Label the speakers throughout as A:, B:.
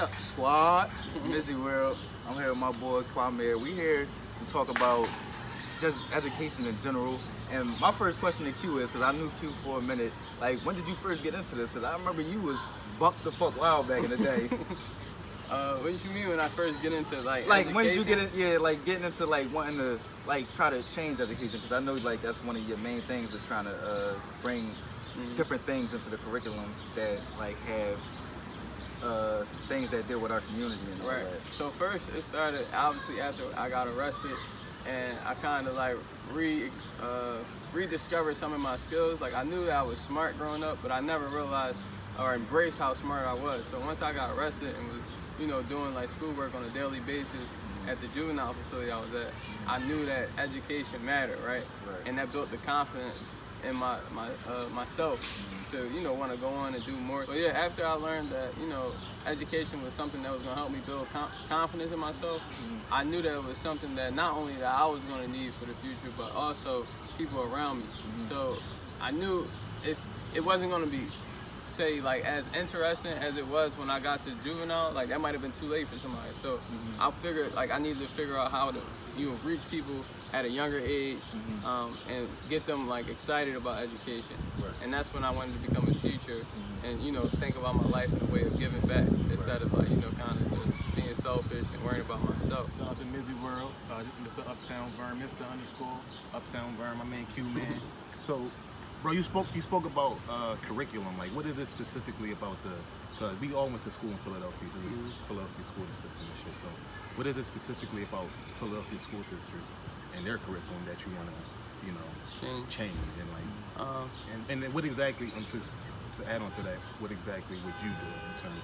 A: up, squad? Mizzy World. I'm here with my boy Quamir. We here to talk about just education in general. And my first question to Q is, because I knew Q for a minute, like, when did you first get into this? Because I remember you was buck the fuck wild back in the day.
B: What did you mean when I first get into
A: like
B: education?
A: when did you get in, yeah, like getting into like wanting to like try to change education? Because I know like that's one of your main things is trying to bring different things into the curriculum that like have things that deal with our community and all that.
B: So first it started obviously after I got arrested, and I kind of like rediscovered some of my skills. Like I knew that I was smart growing up, but I never realized or embraced how smart I was. So once I got arrested and was, you know, doing like schoolwork on a daily basis at the juvenile facility I was at, I knew that education mattered, right? And that built the confidence in myself to, you know, want to go on and do more. But yeah, after I learned that, you know, education was something that was going to help me build confidence in myself, I knew that it was something that not only that I was going to need for the future, but also people around me. So I knew if it wasn't going to be, say, like as interesting as it was when I got to juvenile, like that might have been too late for somebody. So I figured like I needed to figure out how to, you know, reach people at a younger age and get them like excited about education. And that's when I wanted to become a teacher and, you know, think about my life in a way of giving back instead of like, you know, kind of just being selfish and worrying about myself.
C: Shout out to Mizzy World, Mr. UptownVern, Mr. _UptownVern, my man Q man. So, bro, you spoke about curriculum. Like, what is it specifically about because we all went to school in Philadelphia, Philadelphia school system and shit. So, what is it specifically about Philadelphia school district and their curriculum that you want to, you know, change and like, and then what exactly, to add on to that, what exactly would you do in terms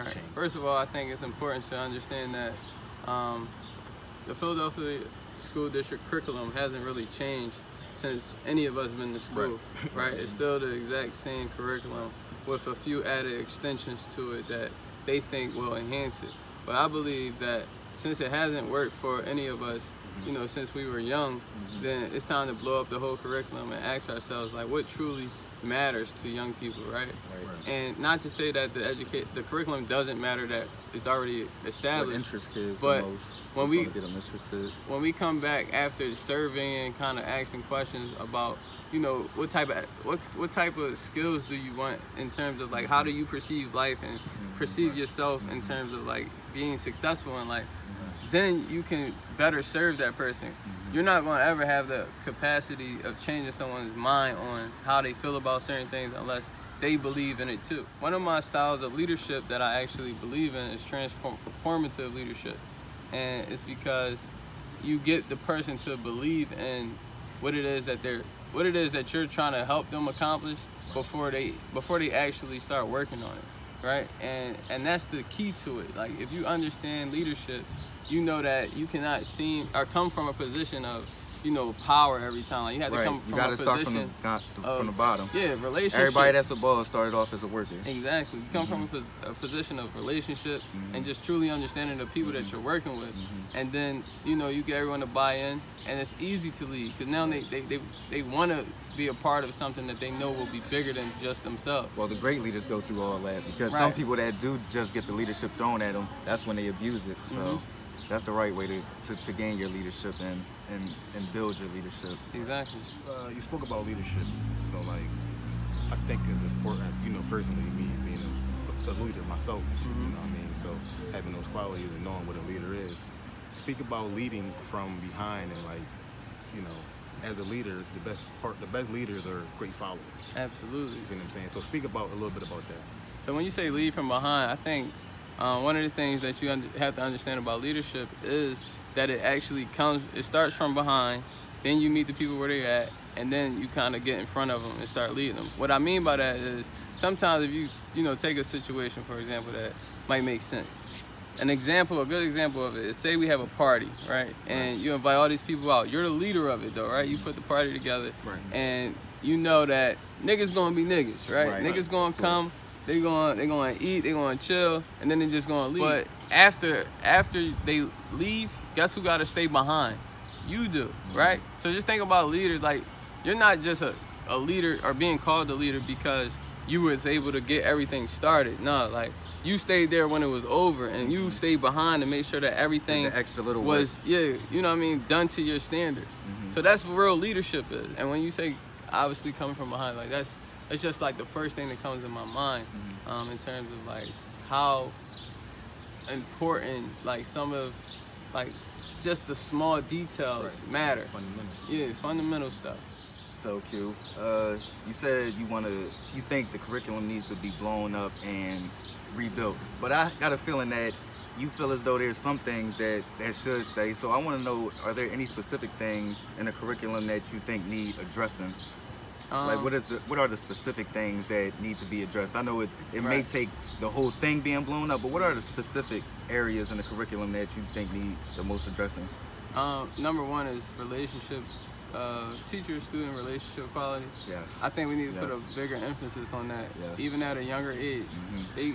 C: of change?
B: First of all, I think it's important to understand that the Philadelphia school district curriculum hasn't really changed since any of us been to school, right? It's still the exact same curriculum with a few added extensions to it that they think will enhance it. But I believe that since it hasn't worked for any of us, you know, since we were young, then it's time to blow up the whole curriculum and ask ourselves, like, what truly matters to young people, right? And not to say that the curriculum doesn't matter, that it's already established.
A: What interests kids
B: but
A: the most?
B: When we
A: get them interested.
B: When we come back after surveying and kind of asking questions about, you know, what type of skills do you want in terms of like how do you perceive life and perceive yourself in terms of like being successful in life, then you can better serve that person. You're not going to ever have the capacity of changing someone's mind on how they feel about certain things unless they believe in it too. One of my styles of leadership that I actually believe in is transformative leadership. And it's because you get the person to believe in what it is that you're trying to help them accomplish before they actually start working on it, right? And that's the key to it. Like if you understand leadership, you know that you cannot come from a position of, you know, power every time. Like you have to come from a position
A: from the bottom.
B: Yeah, relationship.
A: Everybody that's a boss started off as a worker.
B: Exactly. You come from a position of relationship and just truly understanding the people that you're working with. And then, you know, you get everyone to buy in, and it's easy to lead because now they want to be a part of something that they know will be bigger than just themselves.
A: Well, the great leaders go through all that because some people that do just get the leadership thrown at them, that's when they abuse it. So that's the right way to gain your leadership and build your leadership.
B: Exactly.
C: You spoke about leadership, so like I think it's important, you know, personally, me being a leader myself, you know what I mean? So having those qualities and knowing what a leader is. Speak about leading from behind and like, you know, as a leader, the best leaders are great followers.
B: Absolutely.
C: You know what I'm saying? So speak about a little bit about that.
B: So when you say lead from behind, I think one of the things that you have to understand about leadership is that it starts from behind, then you meet the people where they're at, and then you kind of get in front of them and start leading them. What I mean by that is sometimes if you know, take a situation, for example, that might make sense. A good example of it is, say we have a party, right? And you invite all these people out. You're the leader of it though, right? You put the party together, and you know that niggas gonna be niggas, right? Niggas gonna come, they gonna eat, they gonna chill, and then they just gonna leave. But after they leave, guess who gotta stay behind? You do, right? So just think about leaders, like you're not just a leader or being called a leader because you was able to get everything started. No, like you stayed there when it was over, and you stayed behind to make sure that everything
A: the extra little
B: was
A: work.
B: you know what I mean, done to your standards. So that's what real leadership is. And when you say obviously coming from behind, like it's just like the first thing that comes in my mind in terms of like how important like some of like just the small details matter.
C: Fundamental.
B: Yeah, fundamental stuff.
A: So Q, you said you think the curriculum needs to be blown up and rebuilt, but I got a feeling that you feel as though there's some things that should stay. So I want to know, are there any specific things in the curriculum that you think need addressing? Like what are the specific things that need to be addressed? I know it may take the whole thing being blown up, but what are the specific areas in the curriculum that you think need the most addressing?
B: Number one is relationship, teacher-student relationship quality.
A: Yes.
B: I think we need to put a bigger emphasis on that, even at a younger age. They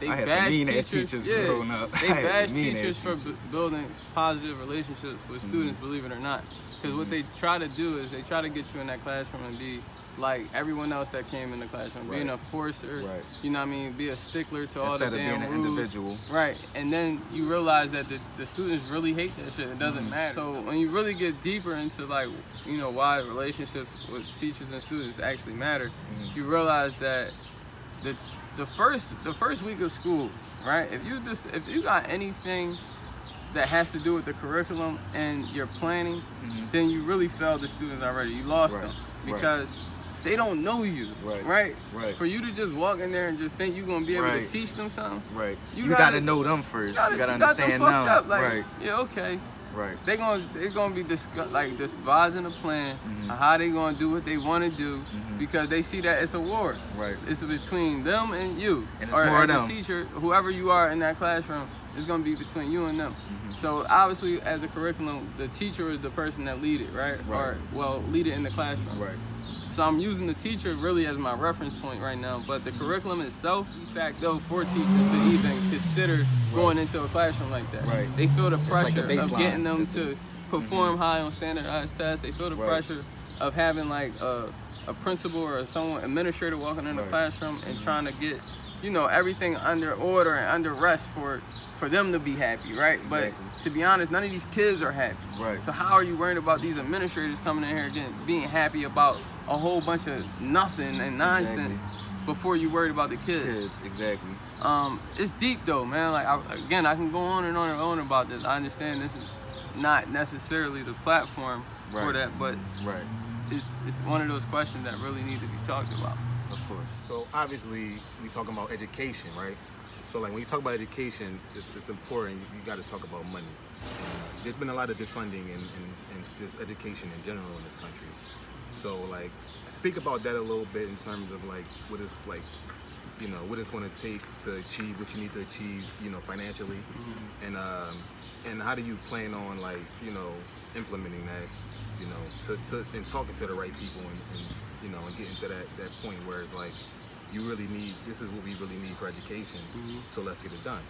A: I had
B: bash
A: some mean-ass teachers growing up.
B: They bash teachers for building positive relationships with students, believe it or not. Because what they try to do is they try to get you in that classroom and be like everyone else that came in the classroom, being a forcer, you know what I mean, be a stickler to all the damn rules.
A: Instead of being an individual.
B: Right, and then you realize that the students really hate that shit. It doesn't matter. So when you really get deeper into like, you know, why relationships with teachers and students actually matter, you realize that the first week of school, right? If you got anything that has to do with the curriculum and your planning, then you really failed the students already. You lost them because they don't know you, right? For you to just walk in there and just think you're gonna be able to teach them something,
A: you gotta know them first. You gotta understand them.
B: Up. Like, yeah, okay. They're gonna be devising a plan of how they gonna do what they want to do because they see that it's a war. It's between them and you,
A: and it's
B: or
A: more
B: as
A: them.
B: a teacher, whoever you are in that classroom, it's gonna be between you and them. So obviously, as a curriculum, the teacher is the person that lead it, or lead it in the classroom. So I'm using the teacher really as my reference point right now, but the curriculum itself, de facto, for teachers to even consider going into a classroom like that. They feel the pressure of getting them to perform high on standardized tests. They feel the pressure of having like a principal or someone administrator walking in the classroom and trying to get, you know, everything under order and under rest for them to be happy, right? But to be honest, none of these kids are happy. So how are you worried about these administrators coming in here being happy about a whole bunch of nothing and nonsense before you worried about the kids?
A: Exactly.
B: It's deep though, man. Like I can go on and on and on about this. I understand this is not necessarily the platform for that, but it's one of those questions that really need to be talked about.
A: Of course.
C: So obviously we talking about education, right? So like when you talk about education, it's important. You got to talk about money. There's been a lot of defunding in just education in general in this country. So like, speak about that a little bit in terms of like what it's like, you know, what it's going to take to achieve what you need to achieve, you know, financially, and how do you plan on like, you know, implementing that, you know, and talking to the right people and you know, and getting to that point where it's like, you really need, this is what we really need for education, so let's get it done.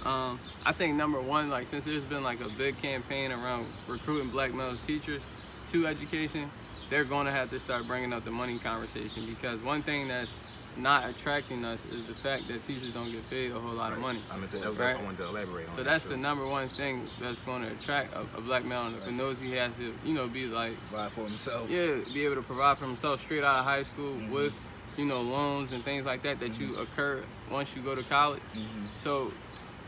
B: I think number one, like since there's been like a big campaign around recruiting black male teachers to education, they're going to have to start bringing up the money conversation, because one thing that's not attracting us is the fact that teachers don't get paid a whole lot of money.
C: I wanted to elaborate on
B: so
C: that.
B: that's the number one thing that's going to attract a black male, and knows he has to, you know, be like,
A: provide for himself.
B: Yeah, be able to provide for himself straight out of high school with, you know, loans and things like that you occur once you go to college. So,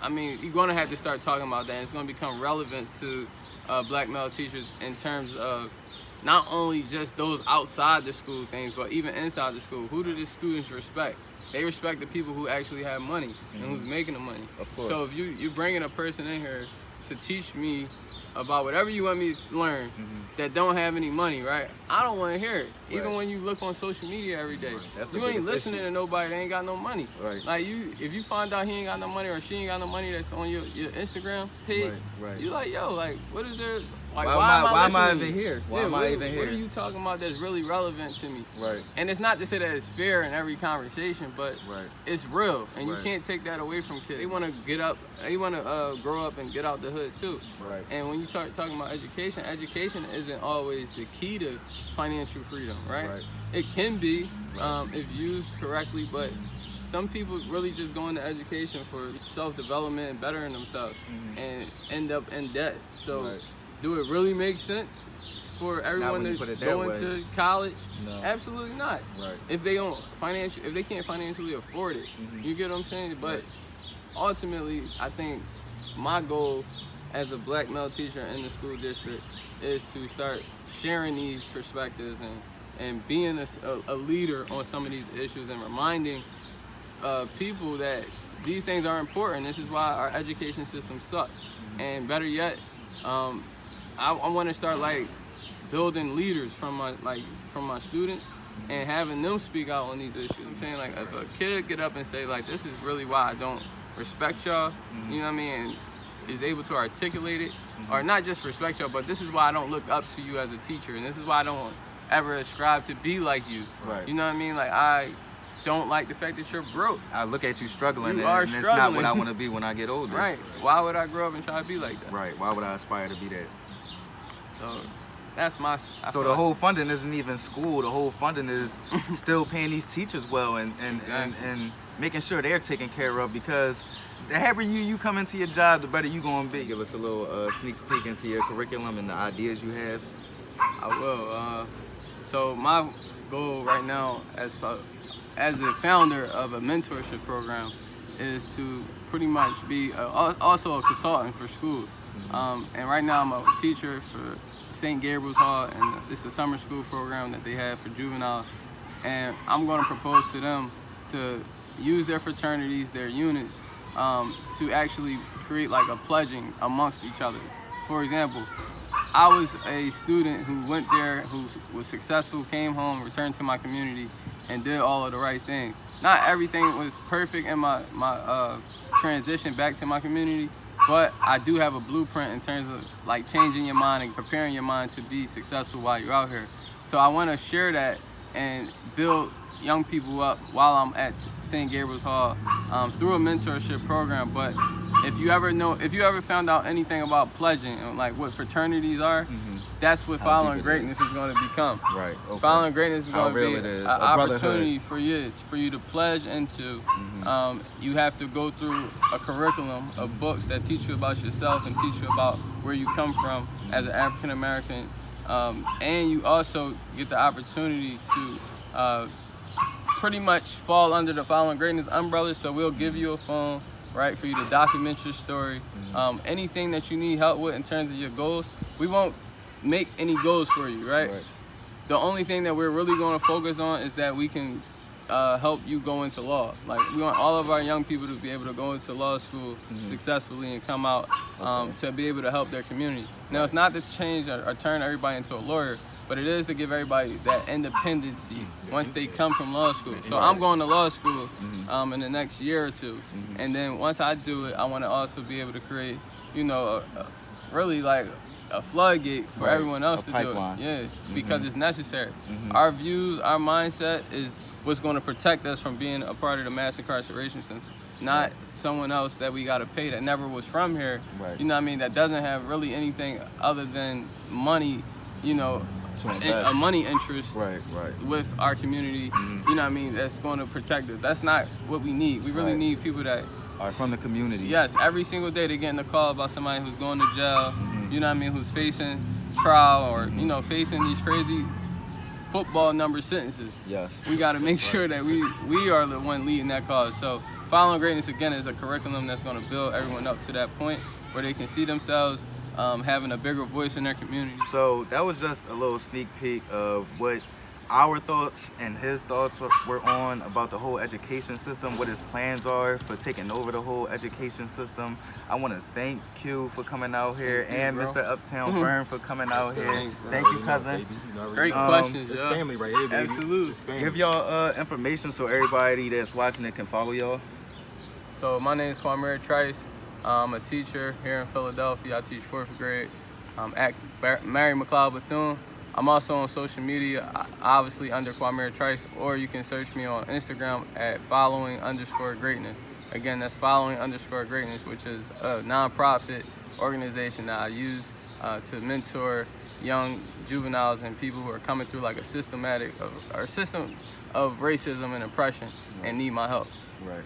B: I mean, you're going to have to start talking about that, and it's going to become relevant to black male teachers in terms of not only just those outside the school things, but even inside the school. Who do the students respect? They respect the people who actually have money and who's making the money.
A: Of course.
B: So if you're bringing a person in here to teach me about whatever you want me to learn that don't have any money, right? I don't want to hear it. Even when you look on social media every day, you ain't listening to nobody that ain't got no money. Like if you find out he ain't got no money or she ain't got no money that's on your Instagram page, you like, yo, like what is there? Like,
A: why am I
B: listening to
A: even
B: you?
A: here? Why
B: Yeah,
A: am I even here?
B: What are you talking about that's really relevant to me?
A: Right.
B: And it's not to say that it's fair in every conversation, but
A: Right.
B: it's real, and you
A: Right.
B: can't take that away from kids. They want to get up, they want to grow up and get out the hood too.
A: Right.
B: And when you talking about education, education isn't always the key to financial freedom, right?
A: Right.
B: It can be if used correctly, but some people really just go into education for self-development and bettering themselves, and end up in debt. So,
A: Right.
B: do it really make sense for everyone
A: when you
B: to
A: put it that
B: go
A: way.
B: into college?
A: No.
B: Absolutely not.
A: Right.
B: If they can't financially afford it, you get what I'm saying? But
A: Right.
B: ultimately, I think my goal as a black male teacher in the school district is to start sharing these perspectives and being a leader on some of these issues and reminding people that these things are important. This is why our education system sucks. And better yet, I want to start like building leaders from my students and having them speak out on these issues. I'm saying, like, if a kid get up and say, like, this is really why I don't respect y'all, you know what I mean, and is able to articulate it, or not just respect y'all, but this is why I don't look up to you as a teacher, and this is why I don't ever ascribe to be like you.
A: Right.
B: You know what I mean? Like, I don't like the fact that you're broke.
A: I look at you struggling,
B: You are
A: and it's not what
B: struggling.
A: I want to be when I get older.
B: Right. Why would I grow up and try to be like that?
A: Right. Why would I aspire to be that?
B: So that's my. I
A: So
B: feel
A: the
B: like-
A: whole funding isn't even school. The whole funding is still paying these teachers well and making sure they're taken care of, because the happier you come into your job, the better you gonna be. Give us a little sneak peek into your curriculum and the ideas you have.
B: I will. So my goal right now, as a founder of a mentorship program, is to pretty much be also a consultant for schools. And right now I'm a teacher for St. Gabriel's Hall, and this is a summer school program that they have for juveniles. And I'm going to propose to them to use their fraternities, their units, to actually create like a pledging amongst each other. For example, I was a student who went there, who was successful, came home, returned to my community, and did all of the right things. Not everything was perfect in my transition back to my community, but I do have a blueprint in terms of like changing your mind and preparing your mind to be successful while you're out here. So I want to share that and build young people up while I'm at St. Gabriel's Hall through a mentorship program. But if you ever found out anything about pledging and like what fraternities are, that's what Following Greatness is going to become.
A: Right. Okay.
B: Following Greatness is
A: How
B: going to be
A: real it is.
B: an
A: A brotherhood.
B: opportunity for you to pledge into. You have to go through a curriculum of books that teach you about yourself and teach you about where you come from as an African American, and you also get the opportunity to pretty much fall under the Following Greatness umbrella. So we'll give you a phone, right, for you to document your story. Anything that you need help with in terms of your goals, we won't make any goals for you, right? The only thing that we're really going to focus on is that we can help you go into law. Like, we want all of our young people to be able to go into law school successfully and come out to be able to help their community. Now, it's not to change or turn everybody into a lawyer, but it is to give everybody that independency once they come from law school. So I'm going to law school in the next year or two. And then once I do it, I want to also be able to create, really like a floodgate for everyone else to
A: pipeline.
B: do it. Yeah, because it's necessary. Our views, our mindset is what's going to protect us from being a part of the mass incarceration system, not someone else that we got to pay that never was from here. You know what I mean? That doesn't have really anything other than money, a money interest with our community, you know what I mean, that's going to protect us. That's not what we need. We really need people that
A: are from the community.
B: Yes, every single day they're getting a call about somebody who's going to jail, you know what I mean, who's facing trial or, facing these crazy football number sentences.
A: Yes.
B: We got to make sure that we are the one leading that cause. So Following Greatness, again, is a curriculum that's going to build everyone up to that point where they can see themselves having a bigger voice in their community.
A: So that was just a little sneak peek of what our thoughts and his thoughts were on about the whole education system, what his plans are for taking over the whole education system. I want to thank Q for coming out here and Mr. UptownVern for coming out here. Thank you, cousin.
B: Great questions,
C: It's
B: yo.
C: family right here, baby.
B: Absolutely.
C: It's family.
A: Give y'all information so everybody that's watching it can follow y'all.
B: So my name is Quamir. I'm a teacher here in Philadelphia. I teach 4th grade. I'm at Mary McLeod Bethune. I'm also on social media, obviously under Quamir Trice, or you can search me on Instagram at following_greatness. Again, that's following_greatness, which is a nonprofit organization that I use to mentor young juveniles and people who are coming through like a system of racism and oppression and need my help.
A: Right.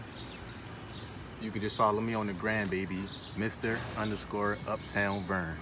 C: You can just follow me on the gram, baby, Mr._UptownVern.